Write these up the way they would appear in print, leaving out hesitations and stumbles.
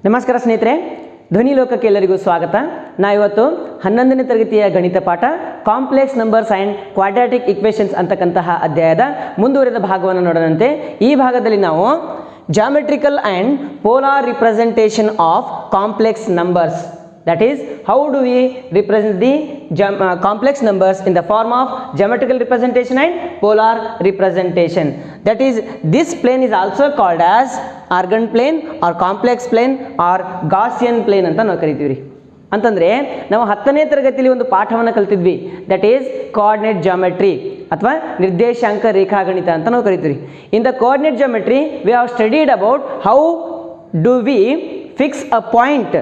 ನಮಸ್ಕಾರ ಸ್ನೇಹಿತರೆ, ಧ್ವನಿ ಲೋಕಕ್ಕೆ ಎಲ್ಲರಿಗೂ ಸ್ವಾಗತ. ನಾವಿವತ್ತು 11ನೇ ತರಗತಿಯ ಗಣಿತ ಪಾಠ complex numbers and quadratic equations ಅಂತಕ್ಕಂತಹ ಅಧ್ಯಾಯದ ಮುಂದುವರೆದ ಭಾಗವನ್ನು ನೋಡೋಣಂತೆ. ಈ ಭಾಗದಲ್ಲಿ ನಾವು geometrical and polar representation of complex numbers, that is how do we represent the complex numbers in the form of geometrical representation and polar representation. That is, this plane is also called as Argand plane or complex plane or Gaussian plane ಅಂತ ನಾವು ಕರಿತೀವಿ. ಅಂತಂದರೆ ನಾವು 10ನೇ ತರಗತಿಯಲ್ಲಿ ಒಂದು ಪಾಠವನ್ನು ಕಲ್ತಿದ್ವಿ, that is coordinate geometry ಅಥವಾ ನಿರ್ದೇಶಾಂಕ ರೇಖಾಗಣಿತ ಅಂತ ನಾವು ಕರಿತೀವಿ. In the coordinate geometry we have studied about how do we fix a point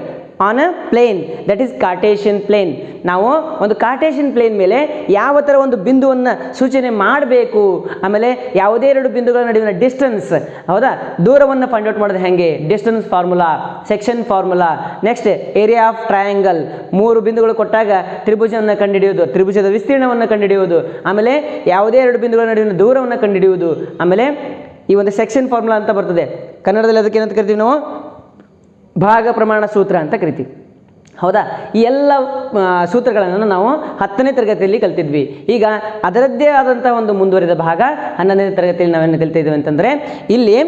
on a plane, that is Cartesian plane. ನಾವು ಒಂದು ಕಾರ್ಟೇಷಿಯನ್ ಪ್ಲೇನ್ ಮೇಲೆ ಯಾವ ಥರ ಒಂದು ಬಿಂದುವನ್ನು ಸೂಚನೆ ಮಾಡಬೇಕು, ಆಮೇಲೆ ಯಾವುದೇ ಎರಡು ಬಿಂದುಗಳ ನಡುವಿನ ಡಿಸ್ಟೆನ್ಸ್, ಹೌದಾ, ದೂರವನ್ನು ಫೈಂಡ್ ಔಟ್ ಮಾಡೋದು ಹೇಗೆ, distance formula, section formula, next area of triangle, 3 ಬಿಂದುಗಳು ಕೊಟ್ಟಾಗ ತ್ರಿಭುಜವನ್ನು ಕಂಡುಹಿಡಿಯುವುದು, ತ್ರಿಭುಜದ ವಿಸ್ತೀರ್ಣವನ್ನು ಕಂಡುಹಿಡಿಯುವುದು, ಆಮೇಲೆ ಯಾವುದೇ ಎರಡು ಬಿಂದುಗಳ ನಡುವಿನ ದೂರವನ್ನು ಕಂಡುಹಿಡಿಯುವುದು, ಆಮೇಲೆ ಈ ಒಂದು ಸೆಕ್ಷನ್ ಫಾರ್ಮುಲಾ ಅಂತ ಬರ್ತದೆ, ಕನ್ನಡದಲ್ಲಿ ಅದಕ್ಕೆ ಏನಂತ ಕರಿತೀವಿ ನಾವು, ಭಾಗ ಪ್ರಮಾಣ ಸೂತ್ರ ಅಂತ ಕರಿತೀವಿ. ಹೌದಾ, ಈ ಎಲ್ಲ ಸೂತ್ರಗಳನ್ನು ನಾವು 10ನೇ ತರಗತಿಯಲ್ಲಿ ಕಲ್ತಿದ್ವಿ. ಈಗ ಅದರದ್ದೇ ಆದಂಥ ಒಂದು ಮುಂದುವರಿದ ಭಾಗ 11ನೇ ತರಗತಿಯಲ್ಲಿ ನಾವೇನು ಕಲ್ತಿದ್ವಿ ಅಂತಂದರೆ, ಇಲ್ಲಿ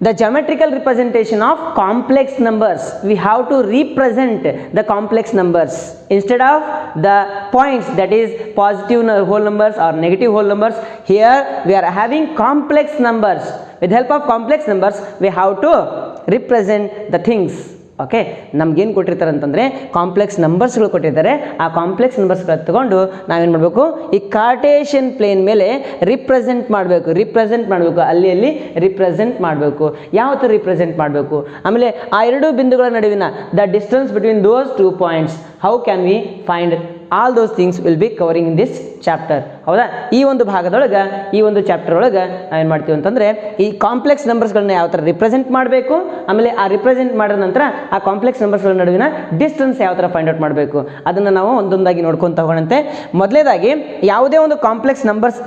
the geometrical representation of complex numbers, we have to represent the complex numbers instead of the points, that is positive whole numbers or negative whole numbers. Here we are having complex numbers. With help of complex numbers we have to represent the things. Okay, ನಮ್ಗೇನು ಕೊಟ್ಟಿರ್ತಾರೆ ಅಂತಂದರೆ complex ನಂಬರ್ಸ್ಗಳು ಕೊಟ್ಟಿರ್ತಾರೆ. ಆ complex ನಂಬರ್ಸ್ಗಳು ತಗೊಂಡು ನಾವೇನು ಮಾಡಬೇಕು, ಈ Cartesian plane ಮೇಲೆ ರಿಪ್ರೆಸೆಂಟ್ ಮಾಡಬೇಕು, ಅಲ್ಲಿ ರಿಪ್ರೆಸೆಂಟ್ ಮಾಡಬೇಕು. ಯಾವ ಥರ ರಿಪ್ರೆಸೆಂಟ್ ಮಾಡಬೇಕು, ಆಮೇಲೆ ಆ ಎರಡು ಬಿಂದುಗಳ ನಡುವಿನ the distance between those 2 points, how can we find, all those things will be covering in this chapter. ಹೌದಾ, ಈ ಒಂದು ಭಾಗದೊಳಗೆ, ಈ ಒಂದು ಚಾಪ್ಟರ್ ಒಳಗೆ ನಾವೇನು ಮಾಡ್ತೀವಿ ಅಂತಂದರೆ, ಈ ಕಾಂಪ್ಲೆಕ್ಸ್ ನಂಬರ್ಸ್ಗಳನ್ನ ಯಾವ ಥರ ರಿಪ್ರೆಸೆಂಟ್ ಮಾಡಬೇಕು, ಆಮೇಲೆ ಆ ರಿಪ್ರೆಸೆಂಟ್ ಮಾಡಿದ ನಂತರ ಆ ಕಾಂಪ್ಲೆಕ್ಸ್ ನಂಬರ್ಸ್ಗಳ ನಡುವಿನ ಡಿಸ್ಟೆನ್ಸ್ ಯಾವ ಥರ ಫೈಂಡ್ ಔಟ್ ಮಾಡಬೇಕು, ಅದನ್ನು ನಾವು ಒಂದೊಂದಾಗಿ ನೋಡ್ಕೊತ ಹೋಗೋಣಂತೆ. ಮೊದಲನೇದಾಗಿ, ಯಾವುದೇ ಒಂದು ಕಾಂಪ್ಲೆಕ್ಸ್ ನಂಬರ್ಸ್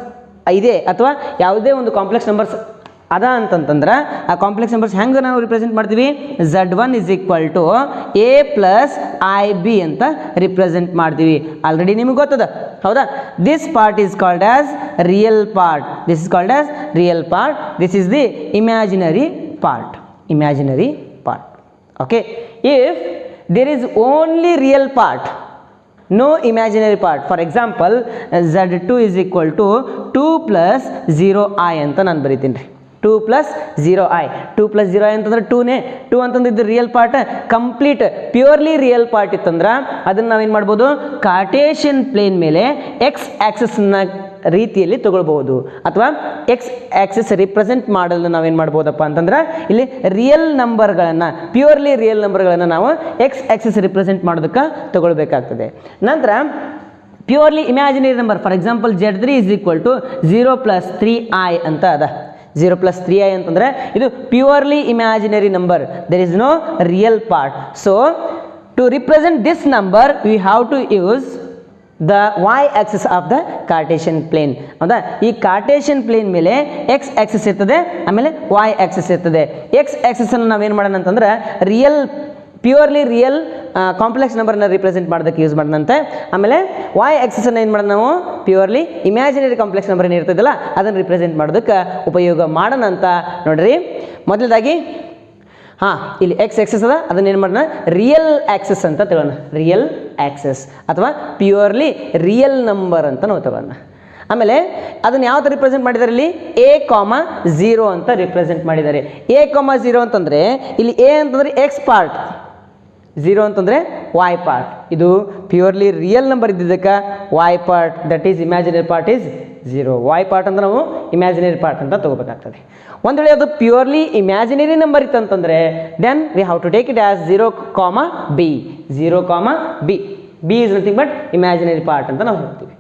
ಇದೆ ಅಥವಾ ಯಾವುದೇ ಒಂದು ಕಾಂಪ್ಲೆಕ್ಸ್ ನಂಬರ್ಸ್ ಅದ ಅಂತಂತಂದ್ರೆ, ಆ ಕಾಂಪ್ಲೆಕ್ಸ್ ನಂಬರ್ಸ್ ಹೆಂಗೆ ನಾವು ರಿಪ್ರೆಸೆಂಟ್ ಮಾಡ್ತೀವಿ, Z1 = a + IB ಅಂತ ರಿಪ್ರೆಸೆಂಟ್ ಮಾಡ್ತೀವಿ. ಆಲ್ರೆಡಿ ನಿಮಗೆ ಗೊತ್ತದ, ಹೌದಾ. This part is called as real part, this is the imaginary part. Okay, if there is only real part, no imaginary part, for example Z2 = 2 + 0i ಅಂತ ನಾನು ಬರೀತೀನಿ ರೀ. 2 + 0i, 2 + 0i ಅಂತಂದ್ರೆ 2 ಅಂತಂದ್ರೆ ಇದು real part, complete purely real part ಇತ್ತಂದ್ರೆ ಅದನ್ನು ನಾವೇನು ಮಾಡ್ಬೋದು, ಕಾರ್ಟೇಷಿಯನ್ ಪ್ಲೇನ್ ಮೇಲೆ ಎಕ್ಸ್ ಆ್ಯಕ್ಸಿಸ್ನ ರೀತಿಯಲ್ಲಿ ತಗೊಳ್ಬಹುದು, ಅಥವಾ ಎಕ್ಸ್ ಆ್ಯಕ್ಸಿಸ್ ರಿಪ್ರೆಸೆಂಟ್ ಮಾಡಲು ನಾವೇನು ಮಾಡ್ಬೋದಪ್ಪ ಅಂತಂದ್ರೆ, ಇಲ್ಲಿ ರಿಯಲ್ ನಂಬರ್ಗಳನ್ನು, ಪ್ಯೂರ್ಲಿ ರಿಯಲ್ ನಂಬರ್ಗಳನ್ನು ನಾವು ಎಕ್ಸ್ ಆ್ಯಕ್ಸಿಸ್ ರಿಪ್ರೆಸೆಂಟ್ ಮಾಡೋದಕ್ಕೆ ತಗೊಳ್ಬೇಕಾಗ್ತದೆ. ನಂತರ purely imaginary number, for example Z3 = 0 + 3i ಅಂತ ಅದ. 0 + 3i ಅಂತಂದರೆ ಇದು purely imaginary number, there is no real part. So to represent this number we have to use the y axis of the Cartesian plane. ಹೌದಾ, ಈ Cartesian plane ಮೇಲೆ X axis ಇರ್ತದೆ, ಆಮೇಲೆ y axis ಇರ್ತದೆ. X ಆಕ್ಸಿಸನ್ನು ನಾವೇನು ಮಾಡೋಣ ಅಂತಂದ್ರೆ, ಪ್ಯೂರ್ಲಿ ರಿಯಲ್ ಕಾಂಪ್ಲೆಕ್ಸ್ ನಂಬರ್ನ ರಿಪ್ರೆಸೆಂಟ್ ಮಾಡೋದಕ್ಕೆ ಯೂಸ್ ಮಾಡೋಣಂತೆ. ಆಮೇಲೆ y ಆಕ್ಸಿಸನ್ನು ಏನು ಮಾಡೋಣ ನಾವು, ಪ್ಯೂರ್ಲಿ ಇಮ್ಯಾಜಿನರಿ ಕಾಂಪ್ಲೆಕ್ಸ್ ನಂಬರ್ ಏನು ಇರ್ತದಲ್ಲ ಅದನ್ನು ರಿಪ್ರೆಸೆಂಟ್ ಮಾಡೋದಕ್ಕೆ ಉಪಯೋಗ ಮಾಡೋಣ ಅಂತ ನೋಡ್ರಿ. ಮೊದಲದಾಗಿ ಇಲ್ಲಿ ಎಕ್ಸ್ ಆಕ್ಸಿಸ್ ಅದ, ಅದನ್ನ ಏನು ಮಾಡೋಣ, ರಿಯಲ್ ಆಕ್ಸಿಸ್ ಅಂತ ತಗೋಣ, ರಿಯಲ್ ಆಕ್ಸಿಸ್ ಅಥವಾ ಪ್ಯೂರ್ಲಿ ರಿಯಲ್ ನಂಬರ್ ಅಂತ ನಾವು ತಗೋಣ. ಆಮೇಲೆ ಅದನ್ನು ಯಾವ ಥರ ರಿಪ್ರೆಸೆಂಟ್ ಮಾಡಿದ್ದಾರೆ, ಇಲ್ಲಿ a, 0 ಅಂತ ರಿಪ್ರೆಸೆಂಟ್ ಮಾಡಿದ್ದಾರೆ. a, 0 ಅಂತಂದರೆ ಇಲ್ಲಿ a ಅಂತಂದರೆ ಎಕ್ಸ್ ಪಾರ್ಟ್, 0 ಅಂತಂದರೆ y ಪಾರ್ಟ್. ಇದು ಪ್ಯೂರ್ಲಿ ರಿಯಲ್ ನಂಬರ್ ಇದ್ದಿದ್ದಕ್ಕೆ y part, that is imaginary part is 0. y part ಅಂದ್ರೆ ನಾವು ಇಮ್ಯಾಜಿನರಿ ಪಾರ್ಟ್ ಅಂತ ತಗೋಬೇಕಾಗ್ತದೆ. ಒಂದು ವೇಳೆ ಅದು ಪ್ಯೂರ್ಲಿ ಇಮ್ಯಾಜಿನರಿ ನಂಬರ್ ಇತ್ತಂತಂದರೆ then we have to take it as 0, B. b is nothing but imaginary part ಅಂತ ನಾವು ಹೇಳ್ತೀವಿ.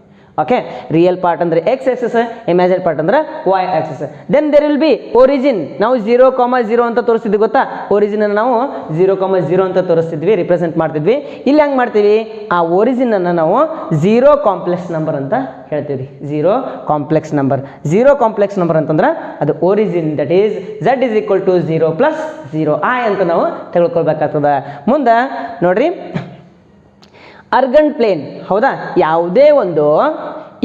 ಓಕೆ ರಿಯಲ್ ಪಾರ್ಟ್ ಅಂದರೆ ಎಕ್ಸ್ ಆಕ್ಸಿಸ್, ಇಮ್ಯಾಜಿನರಿ ಪಾರ್ಟ್ ಅಂದ್ರೆ Y axis. Then there will be origin. ನಾವು 0,0 ಅಂತ ತೋರಿಸ್ತಿದ್ವಿ ಗೊತ್ತಾ, origin ಅನ್ನು ನಾವು 0,0 ಅಂತ ತೋರಿಸ್ತಿದ್ವಿ, ರಿಪ್ರೆಸೆಂಟ್ ಮಾಡ್ತಿದ್ವಿ. ಇಲ್ಲಿ ಹೆಂಗೆ ಮಾಡ್ತೀವಿ, ಆ ಒರಿಜಿನ್ ಅನ್ನು ನಾವು 0 ಕಾಂಪ್ಲೆಕ್ಸ್ ನಂಬರ್ ಅಂತ ಹೇಳ್ತೀವಿ. 0 ಕಾಂಪ್ಲೆಕ್ಸ್ ನಂಬರ್. 0 ಕಾಂಪ್ಲೆಕ್ಸ್ ನಂಬರ್ ಅಂತಂದ್ರೆ ಅದು origin, that is z is equal to 0 plus 0i ಅಂತ ನಾವು ತಿಳ್ಕೊಳ್ಬೇಕಾಗ್ತದೆ. ಮುಂದೆ ನೋಡ್ರಿ, ಅರ್ಗನ್ ಪ್ಲೇನ್. ಹೌದಾ, ಯಾವುದೇ ಒಂದು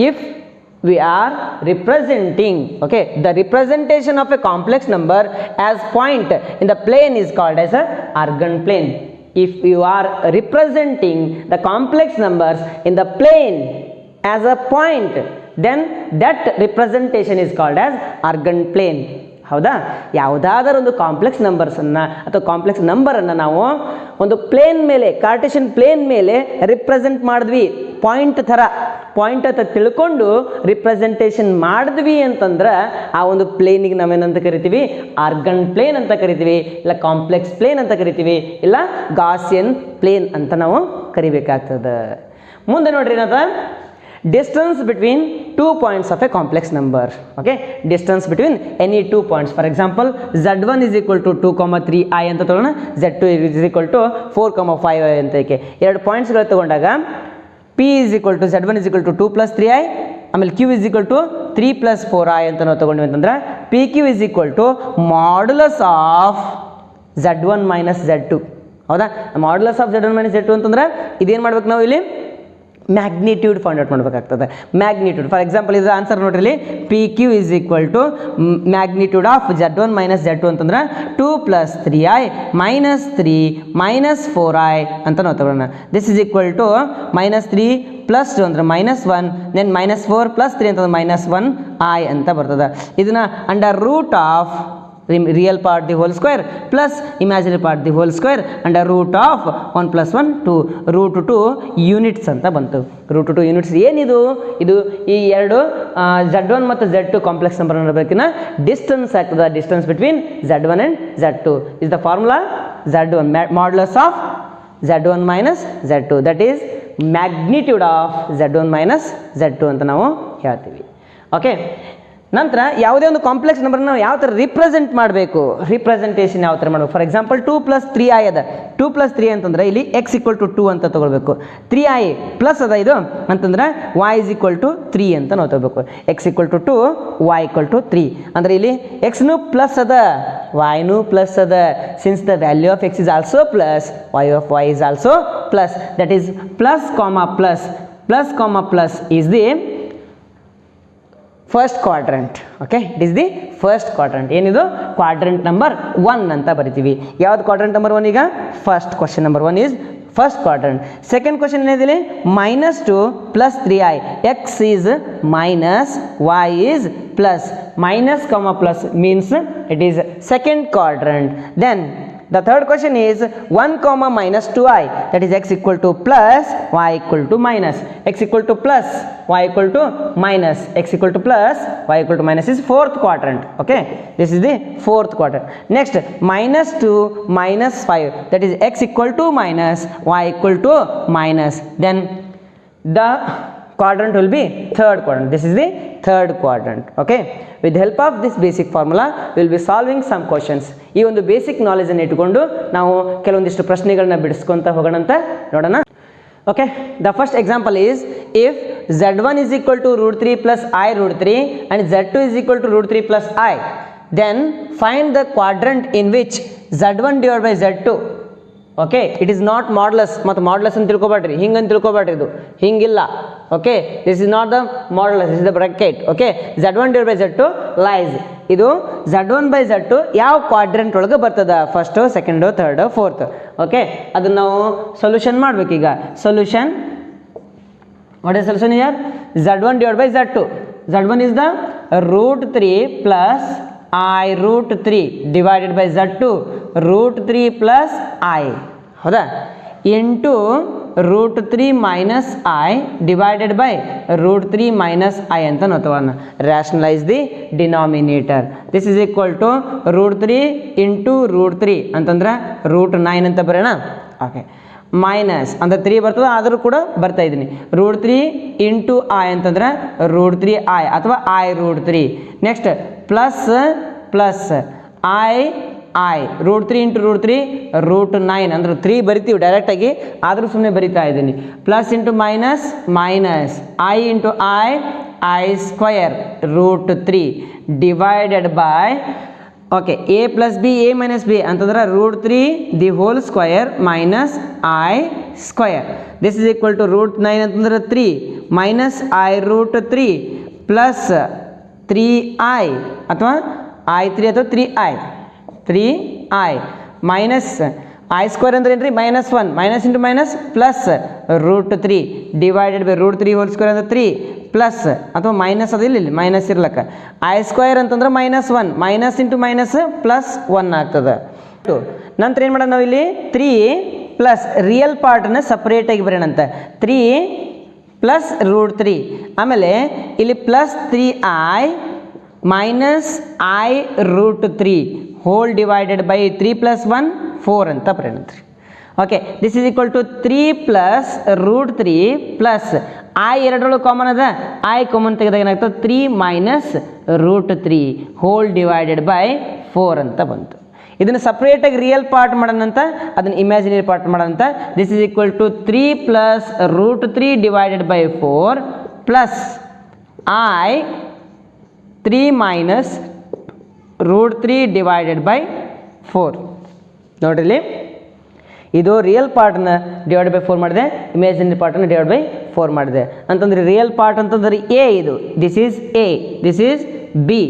if we are representing, okay, the representation of a complex number as point in the plane is called as a argand plane. If you are representing the complex numbers in the plane as a point, then that representation is called as argand plane. ಹೌದಾ, ಯಾವುದಾದರೂ ಒಂದು complex ನಂಬರ್ಸನ್ನು ಅಥವಾ complex ನಂಬರನ್ನು ನಾವು ಒಂದು plane ಮೇಲೆ, Cartesian plane ಮೇಲೆ represent ಮಾಡಿದ್ವಿ, ಪಾಯಿಂಟ್ ಥರ, ಪಾಯಿಂಟ್ ಅಂತ ತಿಳ್ಕೊಂಡು ರಿಪ್ರೆಸೆಂಟೇಷನ್ ಮಾಡಿದ್ವಿ ಅಂತಂದ್ರೆ ಆ ಒಂದು ಪ್ಲೇನಿಗೆ ನಾವೇನಂತ ಕರಿತೀವಿ, ಆರ್ಗನ್ ಪ್ಲೇನ್ ಅಂತ ಕರಿತೀವಿ, ಇಲ್ಲ ಕಾಂಪ್ಲೆಕ್ಸ್ ಪ್ಲೇನ್ ಅಂತ ಕರಿತೀವಿ, ಇಲ್ಲ ಗಾಸಿಯನ್ ಪ್ಲೇನ್ ಅಂತ ನಾವು ಕರಿಬೇಕಾಗ್ತದೆ. ಮುಂದೆ ನೋಡ್ರಿ ಏನದ, distance between 2 points of a complex number. Okay, distance between any 2 points. For example, z1 is equal to 2,3i ಅಂತ ತಗೊಳ್ಳೋಣ, z2 is equal to 4,5i ಅಂತ. ಏಕೆ ಎರಡು ಪಾಯಿಂಟ್ಸ್ಗಳು ತಗೊಂಡಾಗ p is equal to z1 is equal to 2 plus 3i, ಆಮೇಲೆ q is equal to 3 plus 4i ಅಂತ ನಾವು ತಗೊಂಡ್ವಿ ಅಂತಂದ್ರೆ pq is equal to modulus of z1 minus z2. ಹೌದಾ, modulus of z1 minus z2 ಅಂತಂದ್ರೆ ಇದೇನು ಮಾಡ್ಬೇಕು ನಾವು ಇಲ್ಲಿ, ಮ್ಯಾಗ್ನಿಟ್ಯೂಡ್ ಫೈಂಡ್ ಔಟ್ ಮಾಡಬೇಕಾಗ್ತದೆ. ಮ್ಯಾಗ್ನಿಟ್ಯೂಡ್, ಫಾರ್ ಎಕ್ಸಾಂಪಲ್ ಇದು ಆನ್ಸರ್ ನೋಡ್ರಿ, ಇಲ್ಲಿ P Q is equal to magnitude of z1 minus z2 ಅಂತಂದ್ರೆ 2 plus 3i minus 3 minus 4i ಅಂತ ನಾವು ತಗೊಳ್ಳೋಣ. This is equal to -3 plus 2 ಅಂದ್ರೆ -1, ದೆನ್ -4 ಪ್ಲಸ್ 3 ಅಂತಂದ್ರೆ -1i ಅಂತ ಬರ್ತದೆ. ಇದನ್ನ under root of real part the whole square plus imaginary part the whole square under root of 1 plus 1 2 root 2 units ಅಂತ ಬಂತು. ರೂಟ್ 2 ಯೂನಿಟ್ಸ್ ಏನಿದು, ಇದು ಈ ಎರಡು z1 ಮತ್ತು z2 ಕಾಂಪ್ಲೆಕ್ಸ್ ನಂಬರ್ ಅನ್ನಬೇಕಿನ ಡಿಸ್ಟೆನ್ಸ್ ಆಗ್ತದೆ. Distance between z1 and z2 is the formula z1 modulus of z1 minus z2, that is magnitude of z1 minus z2 ಅಂತ ನಾವು ಹೇಳ್ತೀವಿ. ಓಕೆ, ನಂತರ ಯಾವುದೇ ಒಂದು ಕಾಂಪ್ಲೆಕ್ಸ್ ನಂಬರ್ ನಾವು ಯಾವ ಥರ ರಿಪ್ರೆಸೆಂಟ್ ಮಾಡಬೇಕು, ರಿಪ್ರೆಸೆಂಟೇಷನ್ ಯಾವ ಥರ ಮಾಡಬೇಕು. ಫಾರ್ ಎಕ್ಸಾಂಪಲ್ 2 plus 3i ಅದ, 2 plus 3 ಅಂತಂದ್ರೆ ಇಲ್ಲಿ x equal to 2 ಅಂತ ತಗೊಳ್ಬೇಕು. 3i ಪ್ಲಸ್ ಅದ ಇದು ಅಂತಂದ್ರೆ y is equal to 3 ಅಂತ ನಾವು ತಗೋಬೇಕು. x equal to 2, y equal to 3 ಅಂದ್ರೆ ಇಲ್ಲಿ xನು ಪ್ಲಸ್ ಅದ, yನು ಪ್ಲಸ್ ಅದ. Since the value of x is also plus, y of y is also plus, that is plus comma plus, plus comma plus is the first quadrant. Okay, it is the first quadrant. ಏನಿದು, quadrant number 1 ಅಂತ ಬರಿತೀವಿ. ಯಾವ್ದು quadrant number 1? ಈಗ first question number 1 is first quadrant. Second question ಏನಿದೆ, -2 plus 3i, x is minus, y is plus, minus comma plus means it is second quadrant. Then the third question is 1 comma minus 2i, that is x equal to plus, y equal to minus, x equal to plus, y equal to minus, x equal to plus, y equal to minus is fourth quadrant. Okay, this is the fourth quadrant. Next, -2 minus 5, that is x equal to minus, y equal to minus. Then the quadrant will be third quadrant. This is the third quadrant. Okay, with the help of this basic formula we will be solving some questions. ಈ ಒಂದು basic knowledge ಅನ್ನು ಇಟ್ಟುಕೊಂಡು ನಾವು ಕೆಲವೊಂದಿಷ್ಟು ಪ್ರಶ್ನೆಗಳನ್ನ ಬಿಡಿಸ್ಕೊಂತ ಹೋಗೋಣ ಅಂತ ನೋಡೋಣ. Okay, the first example is, if z1 is equal to √3 plus I √3 and z2 is equal to √3 plus I, then find the quadrant in which z1 divided by z2. Okay, it is not modulus. ಮತ್ತು modulus ಅಂತ ತಿಳ್ಕೊಬೇಡ್ರಿ, ಹಿಂಗಂತ ತಿಳ್ಕೊಬೇಡ್ರಿ, ಇದು ಹಿಂಗಿಲ್ಲ. Okay, this is not the modulus, this is the bracket. Okay, z1 divided by z2 lies. ಇದು z1 by z2 ಯಾವ quadrant ಒಳಗೆ ಬರ್ತದ, first, second, third, fourth. Okay, ಅದನ್ನ ನಾವು ಸೊಲ್ಯೂಷನ್ ಮಾಡ್ಬೇಕೀಗ. Solution, what is solution here? z1 divided by z2. z1 is the √3 plus I √3 divided by z2 √3 plus I. ಹೌದಾ, into √3 minus I divided by √3 minus I ಅಂತ ನಾವು ತಗೋಣ. Rationalise the denominator. This is equal to √3 into √3 ಅಂತಂದ್ರೆ √9 ಅಂತ ಬರೋಣ. Okay, minus ಅಂದರೆ 3 ಬರ್ತದೆ, ಆದರೂ ಕೂಡ ಬರ್ತಾ ಇದ್ದೀನಿ. √3 ಇಂಟು ಐ ಅಂತಂದ್ರೆ √3 ಐ ಅಥವಾ I √3. Next plus plus I √3 into √3 √9 ಅಂದ್ರೆ 3 ಬರಿತೀವಿ ಡೈರೆಕ್ಟಾಗಿ, ಆದರೂ ಸುಮ್ಮನೆ ಬರಿತಾ ಇದ್ದೀನಿ. Plus into minus minus i into i square √3 divided by okay a plus b a minus b ಅಂತಂದ್ರೆ √3 the whole square minus i square. This is equal to √9 ಅಂತಂದ್ರೆ 3 minus I √3 plus 3i ಅಥವಾ i3 ಅಥವಾ 3i minus I square ಅಂದ್ರೆ ಏನ್ರಿ -1 minus into minus plus √3 divided by √3 whole square ಅಂದ್ರೆ 3 plus ಅಥವಾ minus ಅದಿಲ್ಲ, ಇಲ್ಲಿ ಮೈನಸ್ ಇರ್ಲಕ್ಕ ಐ ಸ್ಕ್ವೇರ್ ಅಂತಂದ್ರೆ -1 ಮೈನಸ್ ಇಂಟು ಮೈನಸ್ ಪ್ಲಸ್ 1 ಆಗ್ತದೆ. ನಂತರ ಏನು ಮಾಡೋಣ ನಾವು ಇಲ್ಲಿ 3 ಪ್ಲಸ್ ರಿಯಲ್ ಪಾರ್ಟನ್ನು ಸಪ್ರೇಟಾಗಿ ಬರೋಣಂತ 3 ಪ್ಲಸ್ √3 ಆಮೇಲೆ ಇಲ್ಲಿ plus 3i minus I √3 whole divided by 3 plus 1 4 ಅಂತ ಬರೋಣಂತ್ರಿ. Okay this is equal to 3 plus √3 plus I ಎರಡರೊಳಗೆ ಕಾಮನ್ ಅದ, ಐ ಕಾಮನ್ ತೆಗೆದಾಗ ಏನಾಗ್ತದೆ 3 ಮೈನಸ್ √3 ಹೋಲ್ ಡಿವೈಡೆಡ್ ಬೈ 4 ಅಂತ ಬಂತು. ಇದನ್ನು ಸಪ್ರೇಟಾಗಿ ರಿಯಲ್ ಪಾರ್ಟ್ ಮಾಡೋಣಂತ, ಅದನ್ನು ಇಮ್ಯಾಜಿನರಿ ಪಾರ್ಟ್ ಮಾಡೋಣಂತ. This is equal to 3 plus √3 divided by 4 plus I 3 minus √3 divided by 4. ನೋಡ್ರಿ ಇದು ರಿಯಲ್ ಪಾರ್ಟ್ನ ಡಿವೈಡ್ ಬೈ 4 ಮಾಡಿದೆ, ಇಮ್ಯಾಜಿನರಿ ಪಾರ್ಟನ್ನು ಡಿವೈಡ್ ಬೈ 4 ಮಾಡಿದೆ ಅಂತಂದ್ರೆ ರಿಯಲ್ ಪಾರ್ಟ್ ಅಂತಂದ್ರೆ ಎ, ಇದು this is A, this is B,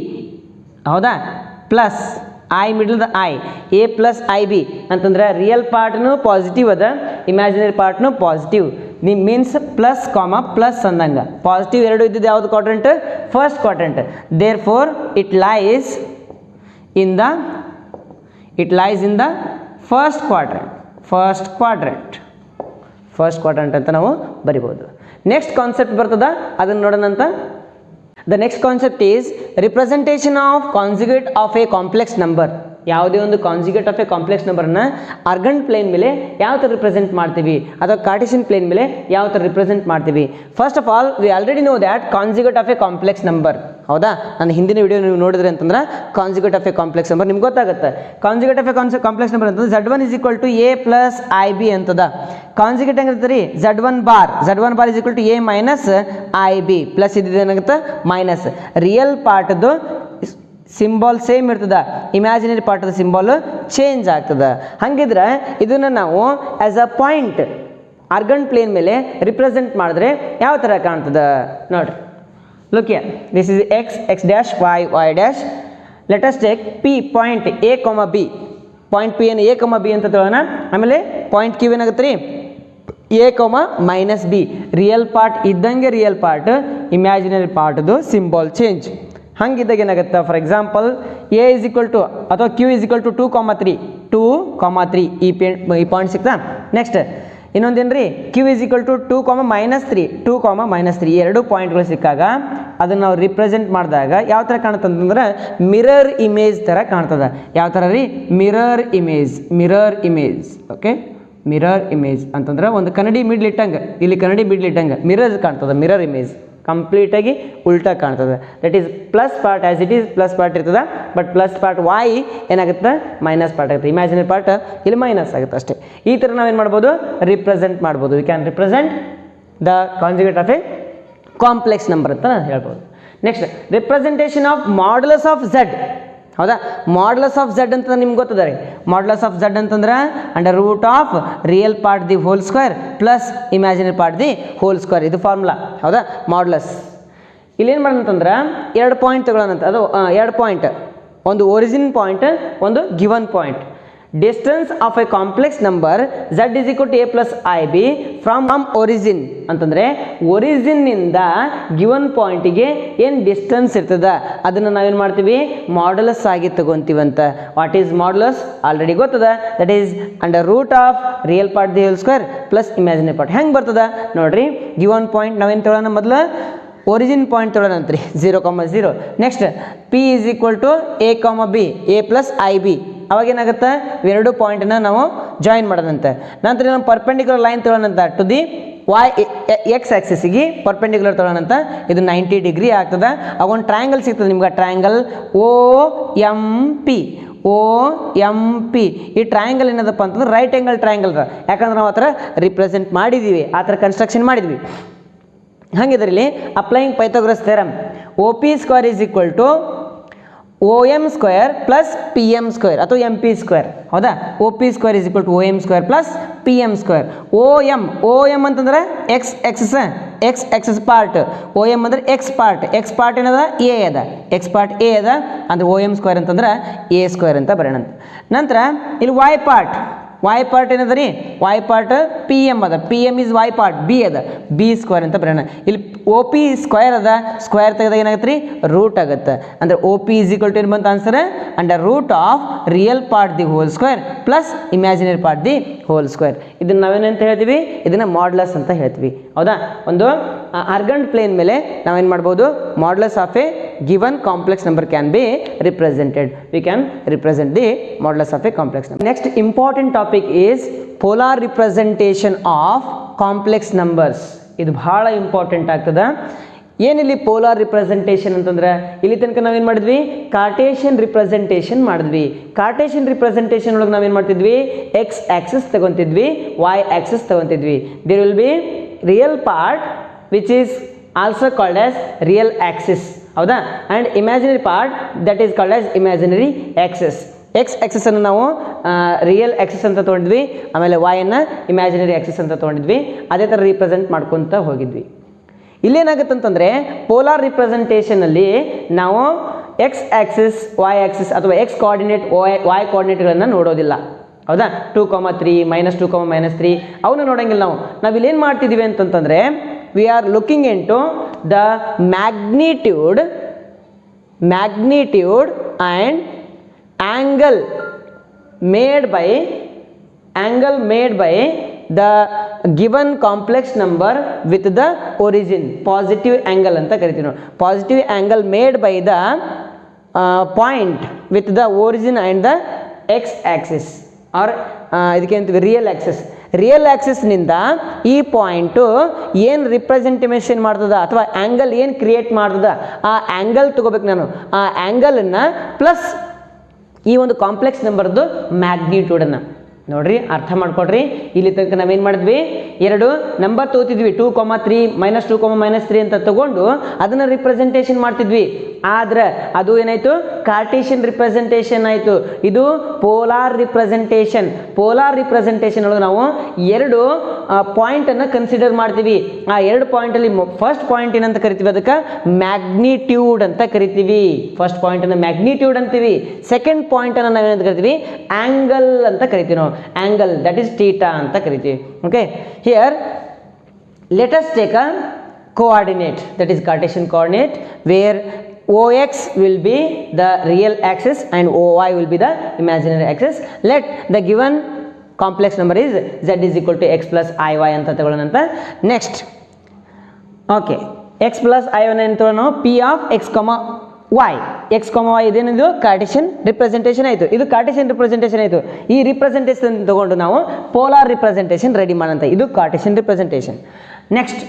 ಹೌದಾ? ಪ್ಲಸ್ ಐ ಮಿಡಲ್ದ I, A plus I B ಅಂತಂದ್ರೆ ರಿಯಲ್ ಪಾರ್ಟ್ನು ಪಾಸಿಟಿವ್ ಅದ, ಇಮ್ಯಾಜಿನರಿ ಪಾರ್ಟ್ನು positive. Means plus comma plus ಅಂದಂಗೆ ಪಾಸಿಟಿವ್ ಎರಡು ಇದ್ದಿದ್ದು ಯಾವುದು quadrant? First quadrant. Therefore it lies in the first quadrant ಅಂತ ನಾವು ಬರಿಬೋದು. ನೆಕ್ಸ್ಟ್ ಕಾನ್ಸೆಪ್ಟ್ ಬರ್ತದ, ಅದನ್ನು ನೋಡೋಣಂತ. The next concept is representation of conjugate of a complex number. ಯಾವುದೇ ಒಂದು ಕಾನ್ಜುಗೇಟ್ ಆಫ್ ಎ ಕಾಂಪ್ಲೆಕ್ಸ್ ನಂಬರ್ನ ಆರ್ಗನ್ ಪ್ಲೇನ್ ಮೇಲೆ ಯಾವ ಥರ ರಿಪ್ರೆಸೆಂಟ್ ಮಾಡ್ತೀವಿ ಅಥವಾ ಕಾರ್ಟಿಷಿಯನ್ ಪ್ಲೇನ್ ಮೇಲೆ ಯಾವ ಥರ ರಿಪ್ರೆಸೆಂಟ್ ಮಾಡ್ತೀವಿ. First of all we already know that conjugate of a complex number, ಹೌದಾ? ನಾನು ಹಿಂದಿನ ವಿಡಿಯೋ ನೀವು ನೋಡಿದ್ರೆ ಅಂತಂದ್ರೆ conjugate of a complex number ನಿಮ್ಗೆ ಗೊತ್ತಾಗುತ್ತೆ. Conjugate of a complex number ಅಂತಂದ್ರೆ Z1 is equal to a plus I b ಅಂತದ. ಕಾನ್ಜುಗೇಟ್ ಹೆಂಗಿರುತ್ತೆ ರೀ? Z1 bar is equal to a minus i b plus ಏನಾಗುತ್ತೆ ಮೈನಸ್. ರಿಯಲ್ ಪಾರ್ಟ್ದು symbol same ಇರ್ತದ, imaginary ಪಾರ್ಟ್ದ ಸಿಂಬಾಲ್ ಚೇಂಜ್ ಆಗ್ತದೆ. ಹಾಗಿದ್ರೆ ಇದನ್ನು ನಾವು as a point Argand plane ಮೇಲೆ ರಿಪ್ರೆಸೆಂಟ್ ಮಾಡಿದ್ರೆ ಯಾವ ಥರ ಕಾಣ್ತದೆ ನೋಡ್ರಿ. Look here, this is x dash, y dash. Let us take p point a comma b. Point p ಏನು a comma b ಅಂತ ತಗೋಣ. ಆಮೇಲೆ ಪಾಯಿಂಟ್ q ಏನಾಗುತ್ತೆ ರೀ? a comma minus b. Real part ಇದ್ದಂಗೆ ರಿಯಲ್ ಪಾರ್ಟ್, ಇಮ್ಯಾಜಿನರಿ ಪಾರ್ಟ್ದು symbol change. ಹಂಗಿದ್ದಾಗ ಏನಾಗುತ್ತೆ? For example a is equal to ಅಥವಾ q ಇಸ್ ಈಕ್ವಲ್ ಟು 2,3 ಈ ಪಾಯಿಂಟ್ ಸಿಗ್ತಾ. ನೆಕ್ಸ್ಟ್ ಇನ್ನೊಂದೇನು ರೀ? q ಇಸ್ ಈಕ್ವಲ್ ಟು 2,-3 ಎರಡು ಪಾಯಿಂಟ್ಗಳು ಸಿಕ್ಕಾಗ ಅದನ್ನು ನಾವು ರಿಪ್ರೆಸೆಂಟ್ ಮಾಡಿದಾಗ ಯಾವ ಥರ ಕಾಣುತ್ತೆ ಅಂತಂದ್ರೆ ಮಿರರ್ ಇಮೇಜ್ ಥರ ಕಾಣ್ತದೆ. ಯಾವ ಥರ ರೀ? Mirror image. Okay, mirror image ಅಂತಂದ್ರೆ ಒಂದು ಕನ್ನಡಿ ಮಿಡ್ಲಿಟ್ಟಂಗೆ, ಇಲ್ಲಿ ಕನ್ನಡಿ ಮಿಡ್ಲಿಟ್ಟಂಗೆ ಮಿರರ್ ಕಾಣ್ತದೆ. ಮಿರರ್ ಇಮೇಜ್ ಕಂಪ್ಲೀಟಾಗಿ ಉಲ್ಟಾ ಕಾಣ್ತದೆ. That is plus part as it is plus part ಇರ್ತದೆ, ಬಟ್ ಪ್ಲಸ್ ಪಾರ್ಟ್ ವೈ ಏನಾಗುತ್ತೆ? ಮೈನಸ್ ಪಾರ್ಟ್ ಆಗುತ್ತೆ. ಇಮ್ಯಾಜಿನರಿ ಪಾರ್ಟ್ ಇಲ್ಲಿ ಮೈನಸ್ ಆಗುತ್ತೆ ಅಷ್ಟೇ. ಈ ಥರ ನಾವೇನು ಮಾಡ್ಬೋದು? ರಿಪ್ರೆಸೆಂಟ್ ಮಾಡ್ಬೋದು. We can represent the conjugate of a complex number ಅಂತ ನಾನು ಹೇಳ್ಬೋದು. Next representation of modulus of Z, ಹೌದಾ? ಮಾಡ್ಯುಲಸ್ ಆಫ್ ಝೆಡ್ ಅಂತ ನಿಮ್ಗೆ ಗೊತ್ತದ ರೀ. ಮಾಡ್ಯುಲಸ್ ಆಫ್ ಝೆಡ್ ಅಂತಂದ್ರೆ under root of real part the whole square plus imaginary part the whole square, ಇದು ಫಾರ್ಮುಲಾ, ಹೌದಾ? ಮಾಡ್ಯುಲಸ್. ಇಲ್ಲೇನು ಮಾಡೋಣಂತಂದ್ರೆ 2 ಪಾಯಿಂಟ್ ತಗೊಳ್ಳೋಣಂತ. ಅದು 2 ಪಾಯಿಂಟ್, ಒಂದು ಒರಿಜಿನ್ ಪಾಯಿಂಟ್, ಒಂದು given point. Distance of a complex number z is equal to a plus I b from origin ಅಂತಂದರೆ ಒರಿಜಿನ್ನಿಂದ ಗಿವನ್ ಪಾಯಿಂಟಿಗೆ ಏನು ಡಿಸ್ಟೆನ್ಸ್ ಇರ್ತದೆ ಅದನ್ನು ನಾವೇನು ಮಾಡ್ತೀವಿ? ಮಾಡ್ಯುಲಸ್ ಆಗಿ ತಗೊತೀವಂತ. What is modulus? ಆಲ್ರೆಡಿ ಗೊತ್ತದ. That is under root of real part the whole square plus imaginary part. ಹೆಂಗೆ ಬರ್ತದ ನೋಡ್ರಿ? ಗಿವನ್ ಪಾಯಿಂಟ್ ನಾವೇನು ತಗೊಳ್ಳೋಣ? ಮೊದಲು ಒರಿಜಿನ್ ಪಾಯಿಂಟ್ ತೊಗೊಳ್ಳೋಣಂತ್ರಿ 0,0. Next p is equal to a, b, a plus I B. ಅವಾಗೇನಾಗುತ್ತೆ? ಇವೆರಡು ಪಾಯಿಂಟನ್ನು ನಾವು ಜಾಯಿನ್ ಮಾಡೋದಂತೆ. ನಂತರ ನಾವು ಪರ್ಪೆಂಡಿಕ್ಯುಲರ್ ಲೈನ್ ತೊಗೊಳ್ಳೋಣಂತ ಟು ದಿ ವೈ ಎಕ್ಸ್ ಆಕ್ಸಿಸ್ಗೆ ಪರ್ಪೆಂಡಿಕ್ಯುಲರ್ ತೊಗೊಳ್ಳೋಣಂತ ಇದು 90 ಡಿಗ್ರಿ ಆಗ್ತದೆ. ಆಗೊಂದು ಟ್ರಯಾಂಗಲ್ ಸಿಗ್ತದೆ ನಿಮ್ಗೆ, ಟ್ರಯಾಂಗಲ್ OMP. ಈ ಟ್ರಯಾಂಗಲ್ ಏನದಪ್ಪ ಅಂತಂದ್ರೆ ರೈಟ್ ಆ್ಯಂಗಲ್ ಟ್ರಯಾಂಗಲ್, ಯಾಕಂದ್ರೆ ನಾವು ಆ ಥರ ರಿಪ್ರೆಸೆಂಟ್ ಮಾಡಿದ್ದೀವಿ, ಆ ಥರ ಕನ್ಸ್ಟ್ರಕ್ಷನ್ ಮಾಡಿದ್ವಿ. ಹಾಗಿದ್ರಲ್ಲಿ applying Pythagoras theorem, OP square is equal to OM square plus PM square ಅಥವಾ MP ಸ್ಕ್ವೇರ್. ಹೌದಾ? OP square is equal to OM square plus PM square. OM ಅಂತಂದ್ರೆ ಎಕ್ಸ್ ಎಕ್ಸಸ್ ಪಾರ್ಟ್, OM ಅಂದ್ರೆ X part ಏನದ A ಅದ, X part A ಅದ ಅಂದ್ರೆ OM square ಅಂತಂದ್ರೆ A square ಅಂತ ಬರೋಣ. ನಂತರ ಇಲ್ಲಿ y ಪಾರ್ಟ್ ಏನದ ರೀ, y ಪಾರ್ಟ್ PM ಅದ, PM is y part B ಅದ, B ಸ್ಕ್ವೇರ್ ಅಂತ ಬರೋಣ. ಇಲ್ಲಿ OP ಸ್ಕ್ವೇರ್ ಅದ, ಸ್ಕ್ವೇರ್ ತೆಗೆದಾಗ ಏನಾಗುತ್ತೆ ರೀ, ರೂಟ್ ಆಗುತ್ತೆ. ಅಂದರೆ OP ಈಸ್ ಈಕ್ವಲ್ ಟು ಏನು ಬಂತ answer, under root of real part the whole square plus imaginary part the whole square. ಇದನ್ನು ನಾವೇನಂತ ಹೇಳ್ತೀವಿ, ಇದನ್ನು ಮಾಡ್ಯುಲಸ್ ಅಂತ ಹೇಳ್ತೀವಿ. ಹೌದಾ? ಒಂದು ಆರ್ಗಂಡ್ ಪ್ಲೇನ್ ಮೇಲೆ ನಾವೇನು ಮಾಡ್ಬೋದು, modulus of A given complex number can be represented. We can represent the modulus of a complex number. Next important topic is polar representation of complex numbers. ಇದು ಬಹಳ ಇಂಪಾರ್ಟೆಂಟ್ ಆಗ್ತದೆ. ಏನಿಲ್ಲಿ ಪೋಲಾರ್ ರಿಪ್ರೆಸೆಂಟೇಷನ್ ಅಂತಂದ್ರೆ, ಇಲ್ಲಿ ತನಕ ನಾವೇನು ಮಾಡಿದ್ವಿ, ಕಾರ್ಟೇಷಿಯನ್ ರಿಪ್ರೆಸೆಂಟೇಷನ್ ಮಾಡಿದ್ವಿ. Cartesian representation ಒಳಗೆ ನಾವೇನು ಮಾಡ್ತಿದ್ವಿ, ಎಕ್ಸ್ ಆಕ್ಸಿಸ್ ತಗೊಂತಿದ್ವಿ, ವೈ ಆಕ್ಸಿಸ್ ತಗೊಂತಿದ್ವಿ. There will be real part which is also called as real axis. ಹೌದಾ? And imaginary part that is called as imaginary axis. X axis ಅನ್ನು ನಾವು real Axis ಅಂತ ತೊಗೊಂಡಿದ್ವಿ, ಆಮೇಲೆ ವೈನ ಇಮ್ಯಾಜಿನರಿ ಆಕ್ಸಿಸ್ ಅಂತ ತೊಗೊಂಡಿದ್ವಿ. ಅದೇ ಥರ ರಿಪ್ರೆಸೆಂಟ್ ಮಾಡ್ಕೊತ ಹೋಗಿದ್ವಿ. ಇಲ್ಲೇನಾಗುತ್ತೆ ಅಂತಂದರೆ, ಪೋಲಾರ್ ರಿಪ್ರೆಸೆಂಟೇಷನಲ್ಲಿ ನಾವು ಎಕ್ಸ್ ಆಕ್ಸಿಸ್, ವೈ ಆಕ್ಸಿಸ್ ಅಥವಾ ಎಕ್ಸ್ ಕೋಆರ್ಡಿನೇಟ್, ವೈ ಕೋಆರ್ಡಿನೇಟ್ಗಳನ್ನು ನೋಡೋದಿಲ್ಲ. ಹೌದಾ? 2,3 -2, -3 ಅವನ್ನ ನೋಡೋಂಗಿಲ್ಲ. ನಾವು ಇಲ್ಲೇನು ಮಾಡ್ತಿದ್ದೀವಿ ಅಂತಂತಂದರೆ, we are looking into the magnitude and angle made by the given complex number with the origin. Positive angle ಅಂತ ಕರಿತೀವಿ ನಾವು. Positive angle made by the point with the origin and the x axis or ಇದಕ್ಕೆ ಅಂತೀವಿ real Axis. Real ಆಕ್ಸಿಸ್ನಿಂದ ಈ point ಏನು representation ಮಾಡ್ತದ ಅಥವಾ angle ಏನು ಕ್ರಿಯೇಟ್ ಮಾಡ್ತದ, ಆ ಆ್ಯಂಗಲ್ ತೊಗೋಬೇಕು ನಾನು. ಆ ಆ್ಯಂಗಲನ್ನು ಪ್ಲಸ್ ಈ ಒಂದು ಕಾಂಪ್ಲೆಕ್ಸ್ ನಂಬರ್ದು ಮ್ಯಾಗ್ನಿಟ್ಯೂಡನ್ನು ನೋಡ್ರಿ, ಅರ್ಥ ಮಾಡ್ಕೊಡ್ರಿ. ಇಲ್ಲಿ ತನಕ ನಾವೇನು ಮಾಡಿದ್ವಿ, ಎರಡು ನಂಬರ್ ತಗೋತಿದ್ವಿ, 2,3 -2, -3 ಅಂತ ತಗೊಂಡು ಅದನ್ನು ರಿಪ್ರೆಸೆಂಟೇಷನ್ ಮಾಡ್ತಿದ್ವಿ. ಆದ್ರೆ ಅದು ಏನಾಯಿತು, ಕಾರ್ಟೇಷಿಯನ್ ರಿಪ್ರೆಸೆಂಟೇಷನ್ ಆಯಿತು. ಇದು ಪೋಲಾರ್ ರಿಪ್ರೆಸೆಂಟೇಷನ್. ಪೋಲಾರ್ ರಿಪ್ರೆಸೆಂಟೇಷನ್ ಒಳಗೆ ನಾವು ಎರಡು ಪಾಯಿಂಟನ್ನು ಕನ್ಸಿಡರ್ ಮಾಡ್ತೀವಿ. ಆ ಎರಡು ಪಾಯಿಂಟಲ್ಲಿ ಫಸ್ಟ್ ಪಾಯಿಂಟ್ ಏನಂತ ಕರಿತೀವಿ, ಅದಕ್ಕೆ ಮ್ಯಾಗ್ನಿಟ್ಯೂಡ್ ಅಂತ ಕರಿತೀವಿ. ಫಸ್ಟ್ ಪಾಯಿಂಟನ್ನು ಮ್ಯಾಗ್ನಿಟ್ಯೂಡ್ ಅಂತೀವಿ. ಸೆಕೆಂಡ್ ಪಾಯಿಂಟನ್ನು ನಾವೇನಂತ ಕರಿತೀವಿ, ಆ್ಯಂಗಲ್ ಅಂತ ಕರಿತೀವಿ ನಾವು. ಆ್ಯಂಗಲ್ ದಟ್ ಈಸ್ ಥೀಟಾ ಅಂತ ಕರಿತೀವಿ. Okay, here let us take a coordinate, that is Cartesian coordinate, where OX will be the real axis and OY will be the imaginary axis. Let the given complex number is Z is equal to X plus IY ಅಂತ ತಗೊಳ್ಳೋಣಂತ. Next okay, X plus IY ಅಂತ ನಾವು P of X, Y. X, Y ಇದೇನಿದು Cartesian representation ಆಯಿತು. ಇದು Cartesian representation ಆಯಿತು. ಈ representation ತಗೊಂಡು ನಾವು ಪೋಲಾರ್ ರಿಪ್ರೆಸೆಂಟೇಷನ್ ರೆಡಿ ಮಾಡೋಂಥ, ಇದು Cartesian representation. Next,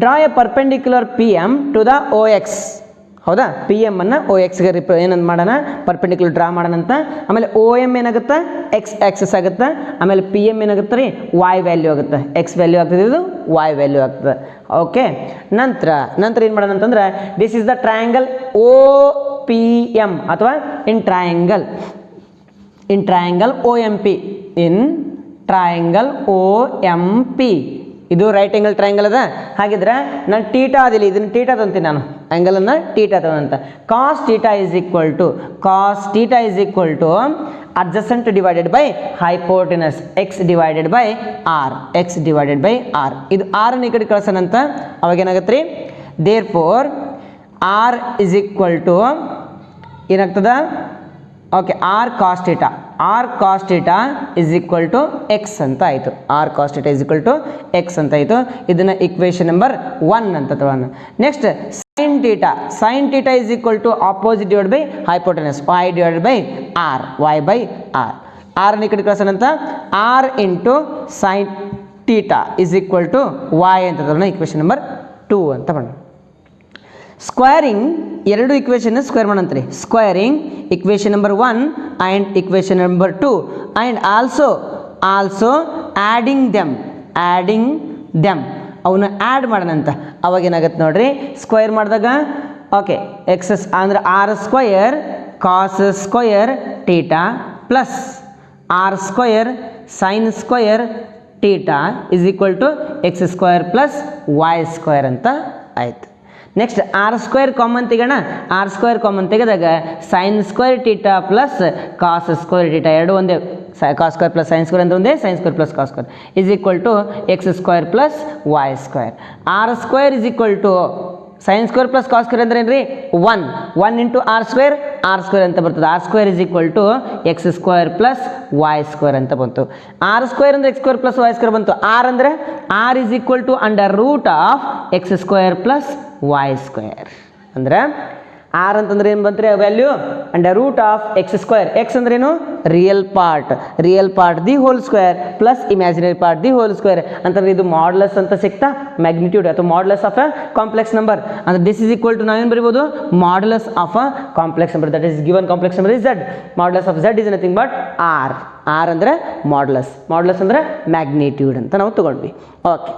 draw a perpendicular PM to the OX. ಹೌದಾ? PM ಅನ್ನು OXಗೆ ಏನಂತ ಮಾಡೋಣ, ಪರ್ಪೆಂಡಿಕ್ಯುಲರ್ ಡ್ರಾ ಮಾಡೋಣ ಅಂತ. ಆಮೇಲೆ OM ಏನಾಗುತ್ತೆ, ಎಕ್ಸ್ ಆಕ್ಸಿಸ್ ಆಗುತ್ತೆ. ಆಮೇಲೆ PM ಏನಾಗುತ್ತೆ ರೀ, Y ವ್ಯಾಲ್ಯೂ ಆಗುತ್ತೆ. ಎಕ್ಸ್ ವ್ಯಾಲ್ಯೂ ಆಗ್ತದೆ, ಇದು Y ವ್ಯಾಲ್ಯೂ ಆಗ್ತದೆ. ಓಕೆ, ನಂತರ ಏನು ಮಾಡೋಣ ಅಂತಂದ್ರೆ, this is the triangle OPM ಅಥವಾ in triangle OMP. In triangle OMP ಇದು ರೈಟ್ ಆ್ಯಂಗಲ್ ಟ್ರಯಾಂಗಲ್ ಅದ. ಹಾಗಿದ್ರೆ ನಾನು ಟೀಟಾ ಅದಿಲ್ಲ, ಇದನ್ನು ಟೀಟಾ ತಂತೀನಿ ನಾನು, ಆ್ಯಂಗಲನ್ನು ಟೀಟಾ ತಗೊಂತ. Cos theta is equal to adjacent divided by hypotenuse X divided by R. ಇದು ಆರನ್ನು ಈ ಕಡೆ ಕಳ್ಸೋಣಂತ. ಅವಾಗ ಏನಾಗುತ್ತೆ ರೀ, therefore R is equal to ಏನಾಗ್ತದ, okay, R cos theta is equal to X ಅಂತ ಆಯಿತು. R cos theta is equal to X ಅಂತ ಆಯಿತು. ಇದನ್ನು ಇಕ್ವೇಷನ್ ನಂಬರ್ 1 ಅಂತ ತಗೊಳ್ಳೋಣ. Next, sine theta is equal to opposite divide by hypotenuse, Y divided by R. ಆರನ್ನು ಈ ಕಡೆ ಕಳಿಸೋಣಂತ R into sine theta is equal to Y ಅಂತ ಇಕ್ವೇಷನ್ ನಂಬರ್ 2 ಅಂತ ಮಾಡೋಣ. ಸ್ಕ್ವೇರಿಂಗ್ ಎರಡು ಇಕ್ವೇಷನ್ ಸ್ಕ್ವೇರ್ ಮಾಡಂತ್ರಿ. Squaring equation number 1 and equation number 2 and also adding them ಅವನ್ನ ಆ್ಯಡ್ ಮಾಡೋಣಂತ. ಅವಾಗ ಏನಾಗುತ್ತೆ ನೋಡ್ರಿ, ಸ್ಕ್ವೇರ್ ಮಾಡಿದಾಗ ಓಕೆ ಎಕ್ಸಸ್ ಅಂದರೆ R square cos square theta plus R square sine square theta is equal to X square plus Y square ಅಂತ ಆಯಿತು. ನೆಕ್ಸ್ಟ್ ಆರ್ ಸ್ಕ್ವೇರ್ ಕಾಮನ್ ತೆಗೋಣ. ಆರ್ ಸ್ಕ್ವೇರ್ ಕಾಮನ್ ತೆಗೆದಾಗ sine square theta plus cos square theta ಎರಡು ಒಂದೇ. Cos square plus sine square ಅಂದ್ರೆ ಒಂದೇ, sine square plus cos square is equal to X square plus Y square. R square is equal to sign square plus cos square ಅಂದ್ರೆ ಏನ್ರಿ 1 into R square ಅಂತ ಬರ್ತದೆ. R square is equal to X square plus Y square ಅಂತ ಬಂತು. R square ಅಂದರೆ X square plus Y square ಬಂತು. R ಅಂದರೆ R is equal to under root of X square plus Y square. ಅಂದ್ರೆ R ಅಂತಂದ್ರೆ ಏನು ಬಂತ್ರಿ value under root of X square. X ಅಂದ್ರೇನು real part the whole square plus imaginary part the whole square ಅಂತಂದ್ರೆ ಇದು modulus ಅಂತ ಸಿಗ್ತಾ magnitude ಅಥವಾ modulus of a complex number. ಅಂದ್ರೆ ದಿಸ್ ಇಸ್ ಈಕ್ವಲ್ ಟು ನಾವೇನು ಬರೀಬೋದು modulus of a complex number that is given complex number is Z. Modulus of Z is nothing but R ಅಂದರೆ modulus ಅಂದರೆ magnitude ಅಂತ ನಾವು ತಗೊಂಡ್ವಿ. Okay,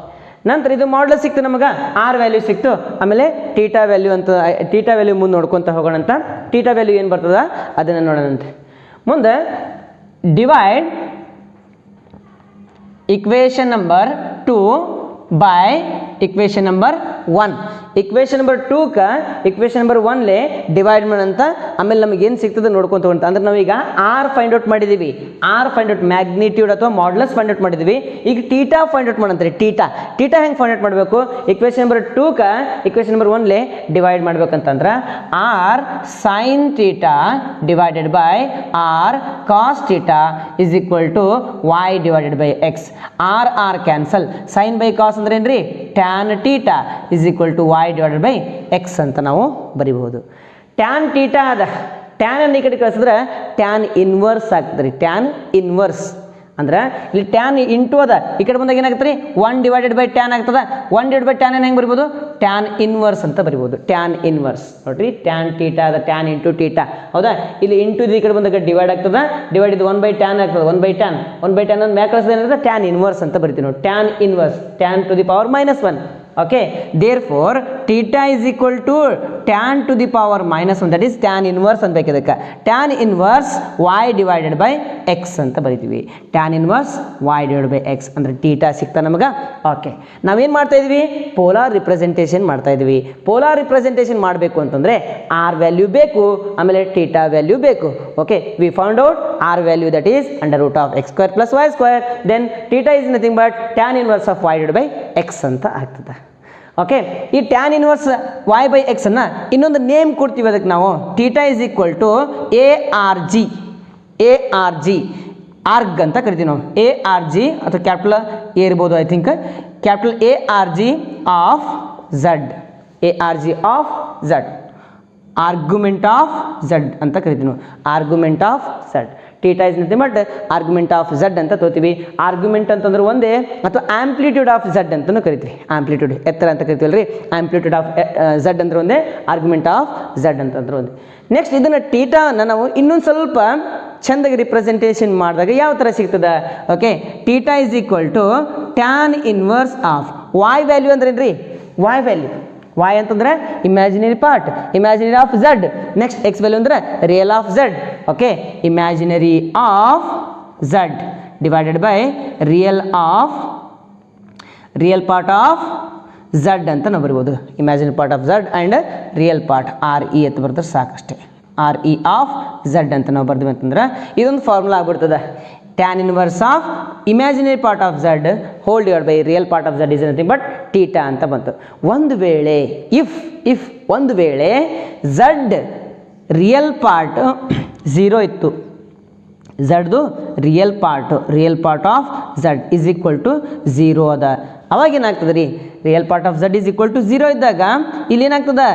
ನಂತರ ಇದು ಮಾಡ್ಯುಲಸ್ ಸಿಕ್ತು ನಮಗೆ, ಆರ್ ವ್ಯಾಲ್ಯೂ ಸಿಕ್ತು. ಆಮೇಲೆ ಟೀಟಾ ವ್ಯಾಲ್ಯೂ ಮುಂದೆ ನೋಡ್ಕೊತ ಹೋಗೋಣಂತ. ಟೀಟಾ ವ್ಯಾಲ್ಯೂ ಏನು ಬರ್ತದ ಅದನ್ನು ನೋಡೋಣಂತೆ. ಮುಂದೆ divide equation number 2 by equation number 1. Equation number 2ಕ ಇಕ್ವೇಷನ್ ನಂಬರ್ 1ಲೇ ಡಿವೈಡ್ ಮಾಡೋಂತ. ಆಮೇಲೆ ನಮಗೆ ಏನು ಸಿಗ್ತದೆ ನೋಡ್ಕೊಂತ ಹೋಗೋಣ. ಅಂದ್ರೆ ನಾವೀಗ ಆರ್ ಫೈಂಡ್ ಔಟ್ ಮಾಡಿದ್ದೀವಿ. ಆರ್ ಫೈಂಡ್ ಔಟ್ ಮ್ಯಾಗ್ನಿಟ್ಯೂಡ್ ಅಥವಾ ಮಾಡ್ಯುಲಸ್ ಫೈಂಡ್ ಔಟ್ ಮಾಡಿದ್ದೀವಿ. ಈಗ ಟೀಟಾ ಫೈಂಡ್ ಔಟ್ ಮಾಡಂತ್ರಿ. ಟೀಟಾ ಹೆಂಗೆ ಫೈಂಡ್ ಔಟ್ ಮಾಡಬೇಕು? ಇಕ್ವೇಷನ್ ನಂಬರ್ 2ಕ ಇಕ್ವೇಷನ್ ನಂಬರ್ 1ಲೇ ಡಿವೈಡ್ ಮಾಡ್ಬೇಕಂತಂದ್ರೆ R sine theta divided by R cos theta is equal to y divided by x. R cancel. Sine by cos ಅಂದ್ರೆ ಏನ್ರಿ tan theta is equal to y divided by x ಅಂತ ನಾವು ಬರಿಬಹುದು. Tan theta ಅದ. Tan ಅನ್ನು ಈ ಕಡೆ ಕಳಿಸಿದ್ರೆ ಟ್ಯಾನ್ ಇನ್ವರ್ಸ್ ಆಗ್ತದೆ ರೀ. ಟ್ಯಾನ್ ಇನ್ವರ್ಸ್ ಅಂದ್ರೆ ಇಲ್ಲಿ ಟ್ಯಾನ್ ಇಂಟು ಅದ. ಈ ಕಡೆ ಬಂದಾಗ ಏನಾಗುತ್ತೆ ರೀ 1 ಡಿವೈಡೆಡ್ ಬೈ ಟ್ಯಾನ್ ಆಗ್ತದೆ. 1 ಡಿವೈಡ್ ಬೈ ಟ್ಯಾನ್ ಹೆಂಗೆ ಬರಿಬೋದು? ಟ್ಯಾನ್ ಇನ್ವರ್ಸ್ ಅಂತ ಬರಿಬೋದು. ಟ್ಯಾನ್ ಇನ್ವರ್ಸ್ ನೋಡ್ರಿ, ಟ್ಯಾನ್ ಟೀಟಾ ಅದ, ಟ್ಯಾನ್ ಇಂಟು ಟೀಟಾ ಹೌದಾ. ಇಲ್ಲಿ ಇಂಟು ಈ ಕಡೆ ಬಂದಾಗ ಡಿವೈಡ್ ಆಗ್ತದೆ. ಡಿವೈಡ್ ಇದು 1 ಬೈ ಟ್ಯಾನ್ ಆಗ್ತದೆ. 1 ಬೈ ಟ್ಯಾನ್ ಅಂದ್ರೆ ಮ್ಯಾಕ್ ಕಳಿಸಿದ್ರೆ ಏನಾಗುತ್ತೆ ಟ್ಯಾನ್ ಇನ್ವರ್ಸ್ ಅಂತ ಬರಿತೀವಿ ನೋಡಿ. Tan inverse tan to the power -1. okay, therefore theta is equal to tan to the power -1, that is tan inverse ಅಂತ ಬೇಕಿದಕ್ಕೆ. tan inverse y divided by x ಅಂತ ಬರೀತೀವಿ. tan inverse y divided by x ಅಂದ್ರೆ theta ಸಿಗ್ತಾ ನಮಗೆ. Okay, ನಾವೇನು ಮಾಡ್ತಾ ಇದ್ವಿ? Polar representation ಮಾಡ್ತಾ ಇದ್ವಿ. ಪೋಲಾರ್ ರಿಪ್ರೆಸೆಂಟೇಷನ್ ಮಾಡಬೇಕು ಅಂತಂದ್ರೆ ಆರ್ ವ್ಯಾಲ್ಯೂ ಬೇಕು, ಆಮೇಲೆ ಥೀಟಾ ವ್ಯಾಲ್ಯೂ ಬೇಕು. Okay, we found out r value that is under root of X square plus Y square. Then theta is nothing but tan inverse of y divided by x ಅಂತ ಆಗ್ತದೆ. Okay, ಈ tan inverse y by x ಅನ್ನ ಇನ್ನೊಂದು name ಕೊಡ್ತೀವಿ ಅದಕ್ಕೆ ನಾವು. Theta is equal to ARG arg ಅಂತ ಕರಿತೀವಿ ನಾವು. ARG ಅಥವಾ ಕ್ಯಾಪಿಟಲ್ ಎ ಇರ್ಬೋದು, I think capital ARG of Z. ARG of Z, argument of Z ಅಂತ ಕರಿತೀವಿ ನಾವು. Argument of Z. Theta is nothing but argument of Z ಅಂತ ತೋತೀವಿ. Argument ಅಂತಂದ್ರೆ ಒಂದೇ, ಅಥವಾ ಆಂಪ್ಲಿಟ್ಯೂಡ್ ಆಫ್ ಝಡ್ ಅಂತಲೂ ಕರಿತೀವಿ. ಆಂಪ್ಲಿಟ್ಯೂಡ್ ಎತ್ತರ ಅಂತ ಕರಿತೀವಲ್ರಿ. ಆಂಪ್ಲಿಟ್ಯೂಡ್ ಆಫ್ ಝಡ್ ಅಂದ್ರೆ ಒಂದೇ, ಆರ್ಗ್ಯುಮೆಂಟ್ ಆಫ್ ಝಡ್ ಅಂತಂದ್ರೆ ಒಂದೇ. ನೆಕ್ಸ್ಟ್ ಇದನ್ನು ಥೀಟಾನ ನಾವು ಇನ್ನೊಂದು ಸ್ವಲ್ಪ ಚೆಂದಾಗಿ ರಿಪ್ರೆಸೆಂಟೇಷನ್ ಮಾಡಿದಾಗ ಯಾವ ಥರ ಸಿಗ್ತದೆ? Okay, theta is equal to tan inverse of Y value ಅಂದ್ರೆ ಏನ್ರಿ? Y value. ವೈ ಅಂತಂದ್ರೆ imaginary part, imaginary of Z. Next X value ಅಂದ್ರೆ real of Z. Okay, imaginary of Z divided by real part of Z ಅಂತ ನಾವು ಬರಿಬೋದು. Imaginary part of Z and real part RE ಅಂತ ಬರೆದ್ರೆ ಸಾಕಷ್ಟೇ. RE of Z ಅಂತ ನಾವು ಬರ್ತೀವಿ ಅಂತಂದ್ರೆ ಇದೊಂದು ಫಾರ್ಮುಲಾ ಆಗ್ಬಿಡ್ತದೆ. Tan inverse of imaginary part of Z hole divide by real part of Z is nothing but theta ಅಂತ ಬಂತು. ಒಂದು ವೇಳೆ ಒಂದು ವೇಳೆ ಝಡ್ ರಿಯಲ್ ಪಾರ್ಟ್ 0 ಇತ್ತು, ಝಡ್ದು real part of Z is equal to 0 ಅದ, ಅವಾಗ ಏನಾಗ್ತದೆ ರೀ? Real part of Z is equal to 0 ಇದ್ದಾಗ ಇಲ್ಲಿ ಏನಾಗ್ತದೆ?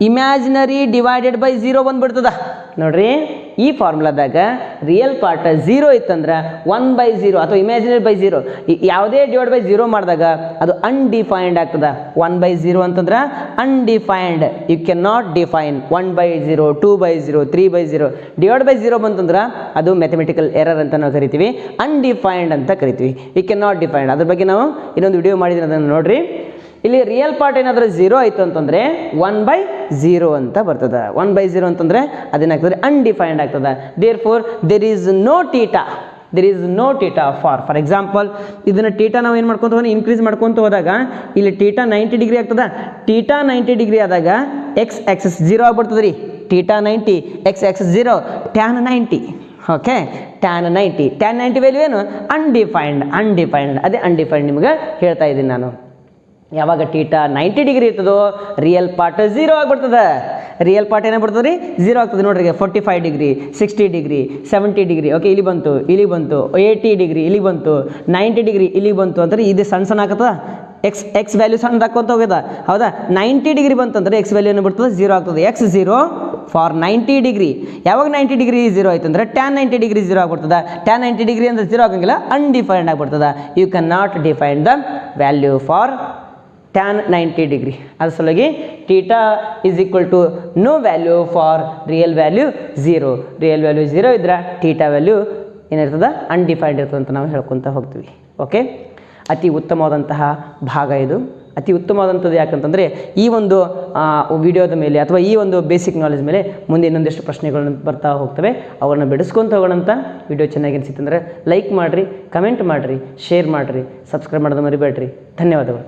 ಇಮ್ಯಾಜಿನರಿ ಡಿವೈಡೆಡ್ ಬೈ 0 ಬಂದ್ಬಿಡ್ತದ ನೋಡ್ರಿ. ಈ ಫಾರ್ಮುಲಾದಾಗ ರಿಯಲ್ ಪಾರ್ಟ್ 0 ಇತ್ತಂದ್ರೆ 1/0 ಅಥವಾ ಇಮ್ಯಾಜಿನರಿ ಬೈ 0 ಯಾವುದೇ ಡಿವೈಡ್ ಬೈ 0 ಮಾಡಿದಾಗ ಅದು ಅನ್ಡಿಫೈನ್ಡ್ ಆಗ್ತದೆ. 1/0 ಅಂತಂದ್ರೆ undefined, you can not define. 1/0, 2/0, 3/0 divide by 0 ಬಂತಂದ್ರೆ ಅದು ಮ್ಯಾಥಮೆಟಿಕಲ್ ಎರರ್ ಅಂತ ನಾವು ಕರಿತೀವಿ, ಅನ್ಡಿಫೈನ್ಡ್ ಅಂತ ಕರಿತೀವಿ. You can not defined. ಅದ್ರ ಬಗ್ಗೆ ನಾವು ಇನ್ನೊಂದು ವಿಡಿಯೋ ಮಾಡಿದ್ರೆ ಅದನ್ನು ನೋಡ್ರಿ. ಇಲ್ಲಿ ರಿಯಲ್ ಪಾರ್ಟ್ ಏನಾದರೂ 0 ಆಯಿತು ಅಂತಂದರೆ 1/0 ಅಂತ ಬರ್ತದೆ. 1/0 ಅಂತಂದರೆ ಅದೇನಾಗ್ತದೆ, ಅನ್ಡಿಫೈನ್ಡ್ ಆಗ್ತದೆ. Therefore there is no theta for example ಇದನ್ನು ಟೀಟಾ ನಾವು ಏನು ಮಾಡ್ಕೊತ ಹೋಗಿ ಇನ್ಕ್ರೀಸ್ ಮಾಡ್ಕೊತ ಹೋದಾಗ ಇಲ್ಲಿ ಟೀಟಾ 90 ಡಿಗ್ರಿ ಆಗ್ತದೆ. ಟೀಟಾ 90 ಡಿಗ್ರಿ ಆದಾಗ ಎಕ್ಸ್ ಆಕ್ಸಿಸ್ 0 ಆಗ್ಬಿಡ್ತದೆ ರೀ. Theta 90, x axis 0, tan 90. Okay, tan 90 value ಏನು, ಅನ್ಡಿಫೈನ್ಡ್. ಅದೇ ಅನ್ಡಿಫೈನ್ಡ್ ನಿಮ್ಗೆ ಹೇಳ್ತಾ ಇದ್ದೀನಿ ನಾನು. ಯಾವಾಗ ಟೀಟಾ 90 ಡಿಗ್ರಿ ಇರ್ತದೋ ರಿಯಲ್ ಪಾರ್ಟ್ 0 ಆಗ್ಬಿಡ್ತದೆ. ರಿಯಲ್ ಪಾರ್ಟ್ ಏನಾಗ್ಬಿಡ್ತದೆ ರೀ, 0 ಆಗ್ತದೆ. ನೋಡ್ರಿ 45 ಡಿಗ್ರಿ, 60 ಡಿಗ್ರಿ, 70 ಡಿಗ್ರಿ, ಓಕೆ ಇಲ್ಲಿ ಬಂತು, 80 ಡಿಗ್ರಿ ಇಲ್ಲಿ ಬಂತು, 90 ಡಿಗ್ರಿ ಇಲ್ಲಿ ಬಂತು ಅಂದರೆ ಇದು ಸಣ್ಣ ಆಗ್ತದ. ಎಕ್ಸ್ ವ್ಯಾಲ್ಯೂ ಸಣ್ಣದಾಕೊಂತ ಹೋಗ್ಯದ, ಹೌದಾ. 90 ಡಿಗ್ರಿ ಬಂತಂದ್ರೆ ಎಕ್ಸ್ ವ್ಯಾಲ್ಯೂ ಏನು ಬಿಡ್ತದೆ, 0 ಆಗ್ತದೆ. X 0 for 90 degree. ಯಾವಾಗ 90 ಡಿಗ್ರಿ 0 ಆಯ್ತು ಅಂದರೆ ಟ್ಯಾನ್ 90 ಡಿಗ್ರಿ 0 ಆಗ್ಬಿಡ್ತದೆ. ಟ್ಯಾನ್ 90 ಡಿಗ್ರಿ ಅಂದರೆ 0 ಆಗಂಗಿಲ್ಲ, ಅನ್ಡಿಫೈನ್ಡ್ ಆಗ್ಬಿಡ್ತದೆ. You can not define the value for tan 90 degree. ಅದ್ರ ಸಲುವಾಗಿ theta is equal to no value for real value 0. Real value 0 ಇದ್ರೆ ಟೀಟಾ ವ್ಯಾಲ್ಯೂ ಏನಿರ್ತದೆ, ಅನ್ಡಿಫೈನ್ಡ್ ಇರ್ತದೆ ಅಂತ ನಾವು ಹೇಳ್ಕೊತ ಹೋಗ್ತೀವಿ. ಓಕೆ, ಅತಿ ಉತ್ತಮವಾದಂತಹ ಭಾಗ ಇದು. ಅತಿ ಉತ್ತಮವಾದಂಥದ್ದು ಯಾಕಂತಂದರೆ ಈ ಒಂದು ವಿಡಿಯೋದ ಮೇಲೆ ಅಥವಾ ಈ ಒಂದು ಬೇಸಿಕ್ ನಾಲೆಜ್ ಮೇಲೆ ಮುಂದೆ ಇನ್ನೊಂದಿಷ್ಟು ಪ್ರಶ್ನೆಗಳನ್ನು ಬರ್ತಾ ಹೋಗ್ತವೆ. ಅವನ್ನು ಬಿಡಿಸ್ಕೊತ ಹೋಗೋಣಂತ. ವಿಡಿಯೋ ಚೆನ್ನಾಗಿ ಅನಿಸಿತ್ತಂದರೆ ಲೈಕ್ ಮಾಡಿರಿ, ಕಮೆಂಟ್ ಮಾಡಿರಿ, ಶೇರ್ ಮಾಡಿರಿ, ಸಬ್ಸ್ಕ್ರೈಬ್ ಮಾಡೋದು ಮರಿಬೇಡ್ರಿ. ಧನ್ಯವಾದಗಳು.